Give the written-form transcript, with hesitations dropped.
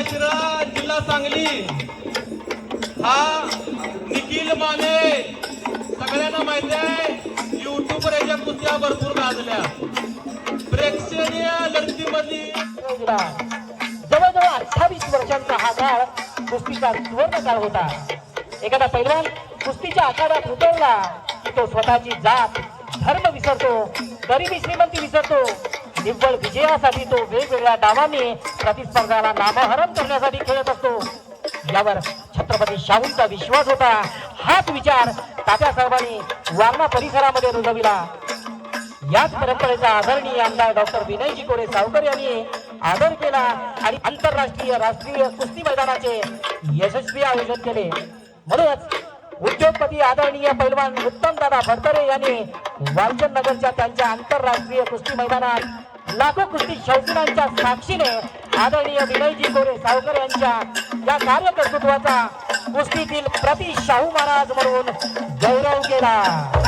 माळशिरस जिल्हा सांगली हा निखिल माने सगळ्यांना माहिती आहे युट्यूबवर याच्या कुस्त्या भरपूर गाजल्या प्रेक्षणीय लढतीमध्ये जवळजवळ 28 वर्षांचा हा काळ कुस्तीचा सुवर्ण काळ होता। एखादा पैलवान कुस्तीच्या आखाड्यात उतरला की तो स्वतःची जात धर्म विसरतो, गरिबी श्रीमंती विसरतो, निव्वळ विजयासाठी तो वेगवेगळ्या डावांनी प्रतिस्पर्धाला नामहरण करण्यासाठी खेळत असतो। यावर छत्रपती शाहूंचा विश्वास होता। हाच विचार तात्यासाहेबांनी वारणा परिसरामध्ये रुजविला। याच परंपरेचा आदरणीय आमदार डॉक्टर विनयजी कोरे सावकर यांनी आदर केला आणि आंतरराष्ट्रीय राष्ट्रीय कुस्ती मैदानाचे यशस्वी आयोजन केले। म्हणूनच उद्योगपती आदरणीय पैलवान उत्तमदादा फडतरे यांनी वालचंद नगरच्या त्यांच्या आंतरराष्ट्रीय कुस्ती मैदानात लाखो कुस्ती शौकीनांच्या साक्षीने आदरणीय विनयजी कोरे सावकर यांच्या या कार्यकर्तृत्वाचा कुस्तीतील प्रति शाहू महाराज म्हणून गौरव केला।